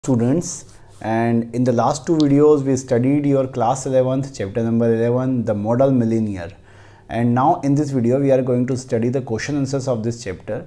Students, and in the last two videos we studied your class 11th chapter number 11, the model millionaire, and now in this video we are going to study the question answers of this chapter.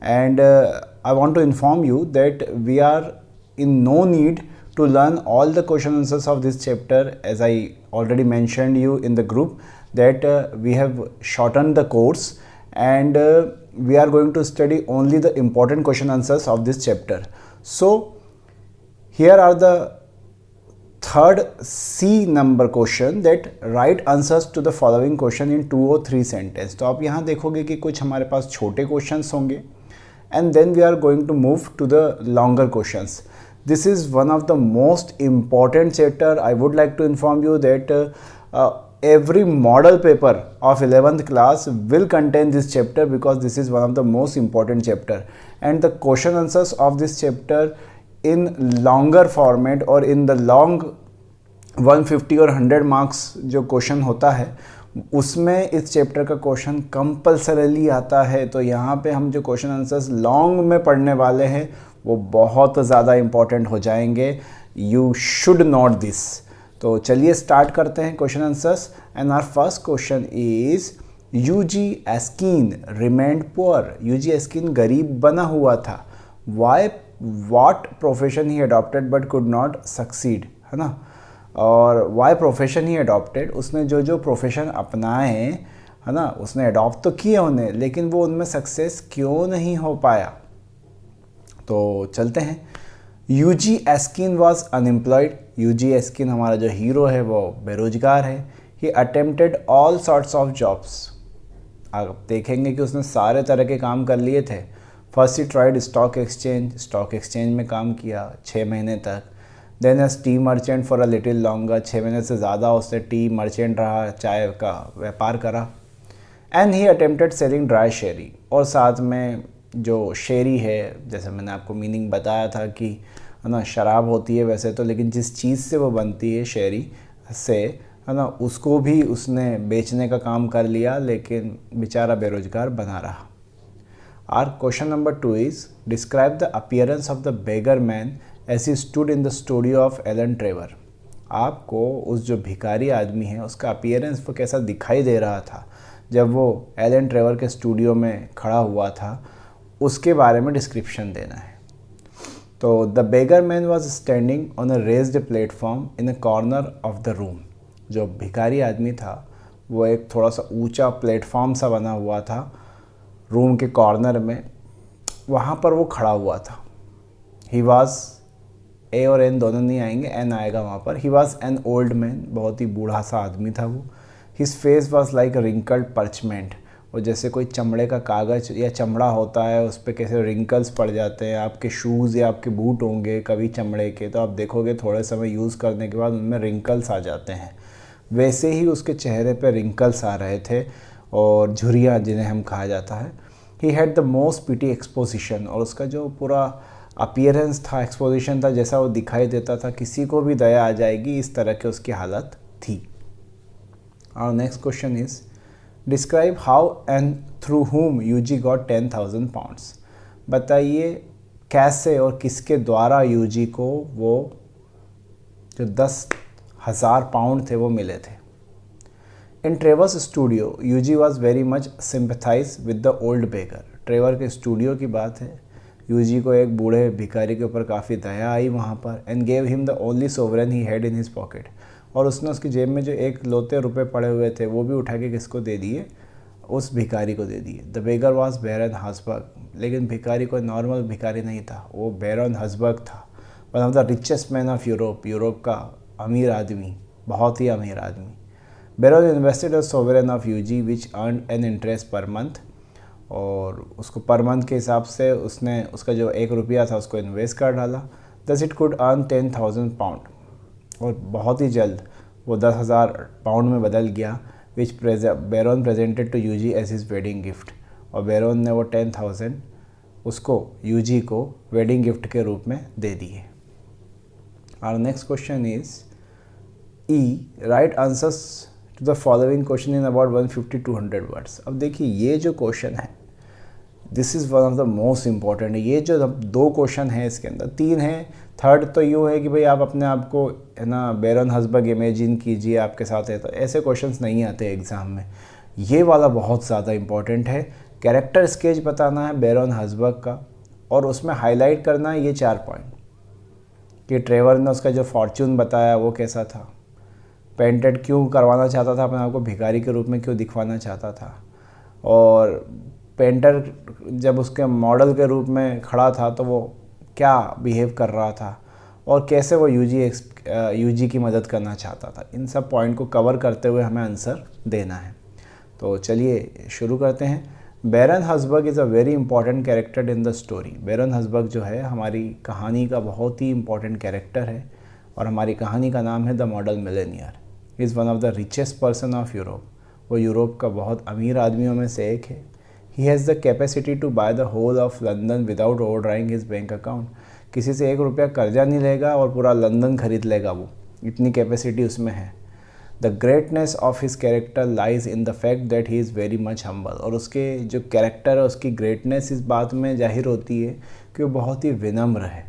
And I want to inform you that we are in no need to learn all the question answers of this chapter, as I already mentioned you in the group that we have shortened the course, and we are going to study only the important question answers of this chapter. So here are the third C number question, that write answers to the following question in 2 or 3 sentences. तो आप यहाँ देखोगे कि कुछ हमारे पास छोटे questions होंगे, and then we are going to move to the longer questions. This is one of the most important chapter. I would like to inform you that every model paper of 11th class will contain this chapter, because this is one of the most important chapter, and the question answers of this chapter in longer format और in the long 150 और 100 marks जो question होता है उसमें इस chapter का question compulsorily आता है. तो यहाँ पे हम जो क्वेश्चन आंसर्स लॉन्ग में पढ़ने वाले हैं वो बहुत ज़्यादा इम्पॉर्टेंट हो जाएंगे. You should note this. तो चलिए स्टार्ट करते हैं question answers. And our first question is Hughie Erskine remained poor. Hughie Erskine गरीब बना हुआ था. Why what profession he adopted but could not succeed, है ना. और why profession he adopted, उसने जो जो प्रोफेशन अपनाए है ना, उसने अडॉप्ट तो किए उन्हें, लेकिन वो उनमें सक्सेस क्यों नहीं हो पाया. तो चलते हैं. Hughie Erskine was unemployed. Hughie Erskine हमारा जो हीरो है वो बेरोजगार है. He attempted all sorts of jobs. आप देखेंगे कि उसने सारे तरह के काम कर लिए थे. First he tried stock exchange में काम किया 6 महीने तक. Then as tea merchant for a little longer. 6 महीने से ज़्यादा उसने टी मर्चेंट रहा, चाय का व्यापार करा. And he attempted selling dry शेरी. और साथ में जो शेरी है, जैसे मैंने आपको मीनिंग बताया था कि है ना, शराब होती है वैसे तो, लेकिन जिस चीज़ से वो बनती है शेरी से, है ना, उसको भी उसने बेचने का काम कर लिया, लेकिन बेचारा बेरोजगार बना रहा. Our question number 2 is describe the appearance of the beggar man as he stood in the studio of Alan Trevor. आपको उस जो भिखारी आदमी है उसका अपीयरेंस वो कैसा दिखाई दे रहा था जब वो एलन ट्रेवर के स्टूडियो में खड़ा हुआ था, उसके बारे में डिस्क्रिप्शन देना है. तो the beggar man was standing on a raised platform in a corner of the room. जो भिखारी आदमी था वो एक थोड़ा सा ऊंचा प्लेटफॉर्म सा बना हुआ था रूम के कॉर्नर में, वहाँ पर वो खड़ा हुआ था. ही वॉज, ए और एन दोनों नहीं आएंगे, एन आएगा वहाँ पर. He was an old man. बहुत ही बूढ़ा सा आदमी था वो. His face was like wrinkled parchment. वो जैसे कोई चमड़े का कागज़ या चमड़ा होता है उस पर कैसे रिंकल्स पड़ जाते हैं. आपके शूज़ या आपके बूट होंगे कभी चमड़े के, तो आप देखोगे थोड़े समय यूज़ करने के बाद उनमें रिंकल्स आ जाते हैं. वैसे ही उसके चेहरे पर रिंकल्स आ रहे थे, और झुर्रियाँ जिन्हें हम कहा जाता है. He had the most pity exposition. और उसका जो पूरा अपीयरेंस था, एक्सपोजिशन था, जैसा वो दिखाई देता था किसी को भी दया आ जाएगी, इस तरह की उसकी हालत थी. और next question is describe how and through हुम यूजी गॉट 10,000 पाउंड्स. बताइए कैसे और किसके द्वारा यूजी को वो जो 10,000 पाउंड थे वो मिले थे. In Trevor's studio, Yuji was very much sympathized with the old beggar. Trevor के स्टूडियो की बात है. यूजी को एक बूढ़े भिखारी के ऊपर काफ़ी दया आई वहाँ पर. And gave him the only sovereign he had in his pocket. और उसने उसकी जेब में जो एक लौते रुपए पड़े हुए थे वो भी उठा के किसको दे दिए, उस भिखारी को दे दिए. The beggar was Baron Hausberg. लेकिन भिखारी कोई नॉर्मल भिखारी नहीं था, वो बैरन हसबर्ग था. One of the richest man of Europe. Europe का अमीर आदमी, बहुत ही अमीर आदमी. Baron invested a sovereign of UG which earned an interest per month. और उसको पर मंथ के हिसाब से उसने उसका जो 1 रुपया था उसको इन्वेस्ट कर डाला. Thus it could earn 10,000 pound. और बहुत ही जल्द वो 10,000 पाउंड में बदल गया. which Baron presented to UG as his wedding gift. और बैरोन ने वो 10,000 उसको UG को वेडिंग गिफ्ट के रूप में दे दिए. Our next question is E. Write answers to the following question in about 150-200 words. अब देखिए ये जो क्वेश्चन है this is one of the most important. ये जो 2 क्वेश्चन है इसके अंदर 3 है, थर्ड तो यूँ है कि भाई आप अपने आप को है ना बैरन हसबर्ग इमेजिन कीजिए आपके साथ है, तो ऐसे क्वेश्चंस नहीं आते एग्ज़ाम में। ये वाला बहुत ज़्यादा इम्पॉर्टेंट है, कैरेक्टर स्केच बताना है बैरन हसबर्ग का, और उसमें हाईलाइट करना है ये 4 पॉइंट कि ट्रेवर ने उसका जो फॉर्च्यून बताया वो कैसा था, पेंटेड क्यों करवाना चाहता था अपने आप को, भिखारी के रूप में क्यों दिखवाना चाहता था, और पेंटर जब उसके मॉडल के रूप में खड़ा था तो वो क्या बिहेव कर रहा था, और कैसे वो यूजी की मदद करना चाहता था। इन सब पॉइंट को कवर करते हुए हमें आंसर देना है। तो चलिए शुरू करते हैं। Baron Hausberg is a very important character in the story. Baron Hausberg जो है हमारी कहानी का बहुत ही इंपॉर्टेंट कैरेक्टर है, और हमारी कहानी का नाम है the model millionaire. Is one of the richest person of Europe. वो यूरोप का बहुत अमीर आदमियों में से एक है। He has the capacity to buy the whole of London without overdrawing his bank account. किसी से 1 रुपया कर्जा नहीं लेगा और पूरा लंदन खरीद लेगा वो, इतनी कैपेसिटी उसमें है। The greatness of his character lies in the fact that he is very much humble. और उसके जो कैरेक्टर है उसकी ग्रेटनेस इस बात में जाहिर होती है कि वो बहुत ही विनम्र है।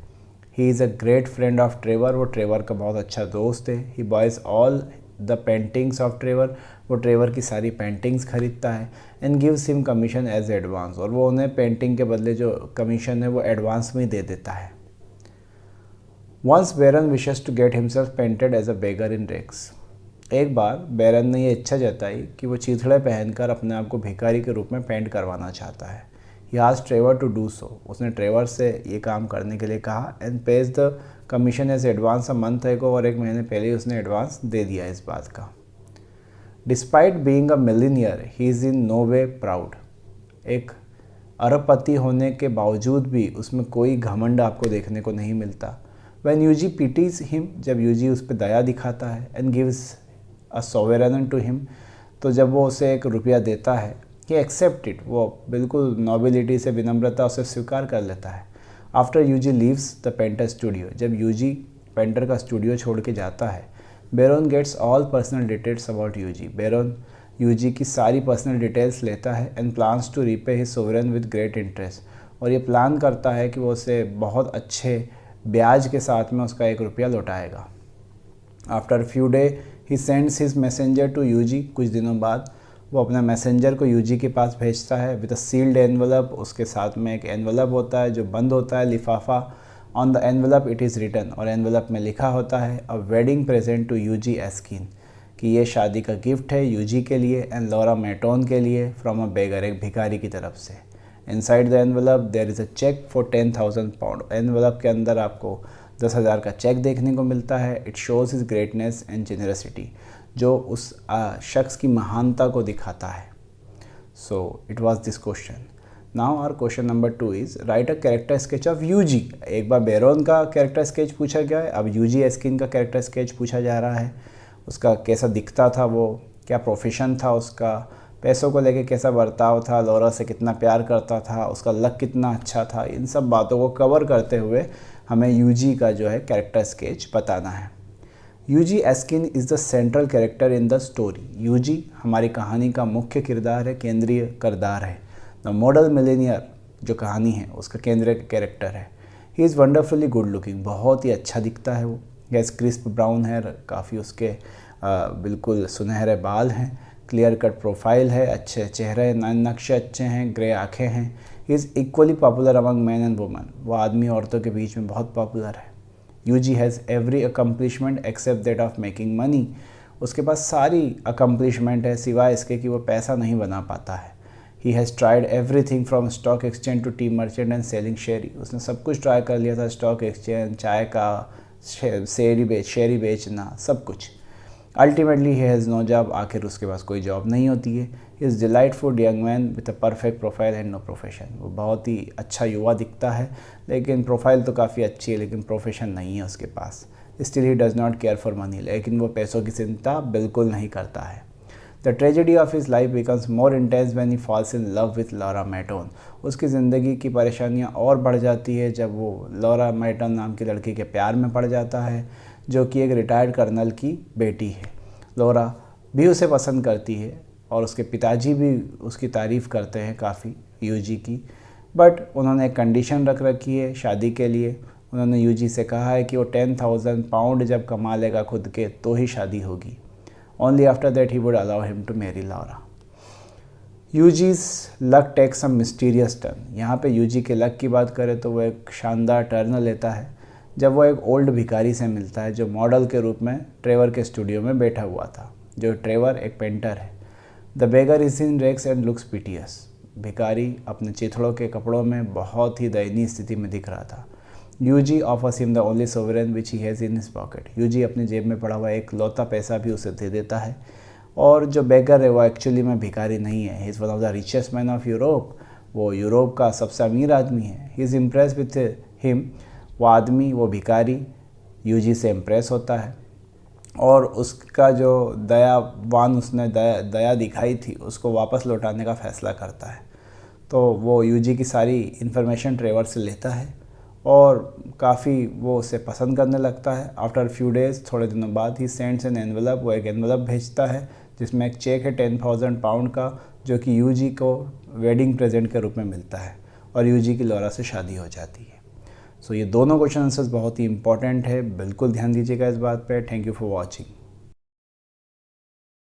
He is a great friend of Trevor. वो ट्रेवर का बहुत अच्छा दोस्त है। He buys all the paintings of Trevor. वो ट्रेवर की सारी पेंटिंग्स खरीदता है। And gives him commission as advance. और वो उन्हें पेंटिंग के बदले जो कमीशन है वो एडवांस में ही दे देता है। Once Baron wishes to get himself painted as a beggar in rags. एक बार बैरन ने ये इच्छा जताई कि वो चीथड़े पहनकर अपने आप को भिखारी के रूप में पेंट करवाना चाहता है। He asked Trevor to do so. उसने ट्रेवर से ये काम करने के लिए कहा। And pays the commission as advance a month ago. और 1 महीने पहले ही उसने एडवांस दे दिया इस बात का। Despite being a millionaire he is in no way proud. एक अरबपति होने के बावजूद भी उसमें कोई घमंड आपको देखने को नहीं मिलता। व्हेन यूजी पिटीज हिम, जब यूजी उस पर दया दिखाता है। And gives a sovereign to him, तो जब वो उसे 1 रुपया देता है, ही एक्सेप्ट इट। वो बिल्कुल नॉबिलिटी से, विनम्रता उसे स्वीकार कर लेता है। After Hughie leaves the painter studio, जब यूजी पेंटर का स्टूडियो छोड़ के जाता है, Baron gets all personal details about Hughie. Baron Hughie की सारी पर्सनल डिटेल्स लेता है। And plans to repay his sovereign with great interest. और ये प्लान करता है कि वो उसे बहुत अच्छे ब्याज के साथ में उसका 1 रुपया लौटाएगा। After few day he sends his messenger to Hughie. कुछ दिनों बाद वो अपना मैसेंजर को यूजी के पास भेजता है विद अ सील्ड एनवलप। उसके साथ में एक एनवलप होता है जो बंद होता है, लिफाफा। On the envelope it is written, और एनवलप में लिखा होता है a wedding present to Hughie Erskine, कि ये शादी का गिफ्ट है यूजी के लिए एंड लॉरा मैटोन के लिए, फ्रॉम अ बेगर, एक भिखारी की तरफ से। Inside the envelope there is a cheque for 10,000 pound. Envelope के अंदर आपको 10,000 का चेक देखने को मिलता है। It shows his greatness and generosity, जो उस शख्स की महानता को दिखाता है। So it was this question. Now our question number 2 is write a character sketch of Hughie. एक बार बैरन का कैरेक्टर स्केच पूछा गया है, अब यूजी एस्किन का कैरेक्टर स्केच पूछा जा रहा है। उसका कैसा दिखता था, वो क्या प्रोफेशन था उसका, पैसों को लेके कैसा बर्ताव था, लॉरा से कितना प्यार करता था, उसका लक कितना अच्छा था। इन सब बातों को कवर करते हुए हमें यूजी का जो है कैरेक्टर स्केच बताना है। Hughie Erskine is the central character in the story. Hughie हमारी कहानी का मुख्य किरदार है, केंद्रीय किरदार है। द मॉडल मिलेनियर जो कहानी है उसका केंद्रीय कैरेक्टर है। He is wonderfully good looking, बहुत ही अच्छा दिखता है वो। गैस क्रिस्प ब्राउन हेयर, काफ़ी उसके बिल्कुल सुनहरे बाल हैं। क्लियर कट प्रोफाइल है, अच्छे चेहरे, नक्शे अच्छे हैं, ग्रे आँखें हैं। He is equally popular among man and woman. वो आदमी औरतों के बीच में बहुत पॉपुलर है। Hughie has every accomplishment except that of making money. उसके पास सारी अकम्पलिशमेंट है सिवाय इसके कि वो पैसा नहीं बना पाता है। He has tried everything from stock exchange to tea merchant and selling sherry. उसने सब कुछ ट्राई कर लिया था, स्टॉक एक्सचेंज, चाय का शेयरी बेचना, सब कुछ। Ultimately he has no job, आखिर उसके पास कोई जॉब नहीं होती है। He is delightful young man with a perfect profile and no profession. वो बहुत ही अच्छा युवा दिखता है, लेकिन प्रोफाइल तो काफ़ी अच्छी है, लेकिन प्रोफेशन नहीं है उसके पास। Still he does not care for money, लेकिन वो पैसों की चिंता बिल्कुल नहीं करता है। The tragedy of his life becomes more intense when he falls in love with Laura Merton. उसकी ज़िंदगी की परेशानियाँ और बढ़ जाती है जब वो लॉरा मैटोन नाम की लड़की के प्यार में पड़ जाता है, जो कि एक रिटायर्ड कर्नल की बेटी है। लॉरा भी उसे पसंद करती है और उसके पिताजी भी उसकी तारीफ़ करते हैं काफ़ी यूजी की, बट उन्होंने एक कंडीशन रख रखी है शादी के लिए। उन्होंने यूजी से कहा है कि वो 10,000 पाउंड जब कमा लेगा खुद के तो ही शादी होगी। Only after that he would allow him to marry Laura. Hughie's luck takes some mysterious turn. यहाँ पे यूजी के लक की बात करें तो वो एक शानदार टर्न लेता है जब वो एक ओल्ड भिखारी से मिलता है जो मॉडल के रूप में ट्रेवर के स्टूडियो में बैठा हुआ था। जो ट्रेवर एक पेंटर है। The beggar is in wrecks and looks piteous. भिखारी अपने चिथड़ों के कपड़ों में बहुत ही दयनीय स्थिति में दिख रहा था। Hughie offers him the only sovereign which he has in his pocket. Hughie अपनी जेब में पड़ा हुआ एक लौता पैसा भी उसे दे देता है। और जो बेगर है वो एक्चुअली में भिखारी नहीं है, he is one of the richest man of Europe. वो यूरोप का सबसे अमीर आदमी है। He is impress with him. वो आदमी, वो भिखारी यूजी से इम्प्रेस होता है और उसका जो दयावान उसने दया दिखाई थी उसको वापस लौटाने का फ़ैसला करता है। तो वो यूजी की सारी इन्फॉर्मेशन ट्रेवर से लेता है और काफ़ी वो उसे पसंद करने लगता है। आफ्टर फ्यू डेज़, थोड़े दिनों बाद, ही सेंड्स एन एनवेलप। वो एक एनवेलप भेजता है जिसमें एक चेक है 10,000 पाउंड का जो कि यूजी को वेडिंग प्रेजेंट के रूप में मिलता है और यूजी की लॉरा से शादी हो जाती है। सो ये दोनों क्वेश्चन आंसर्स बहुत ही इंपॉर्टेंट है, बिल्कुल ध्यान दीजिएगा इस बात पे। Thank you for watching.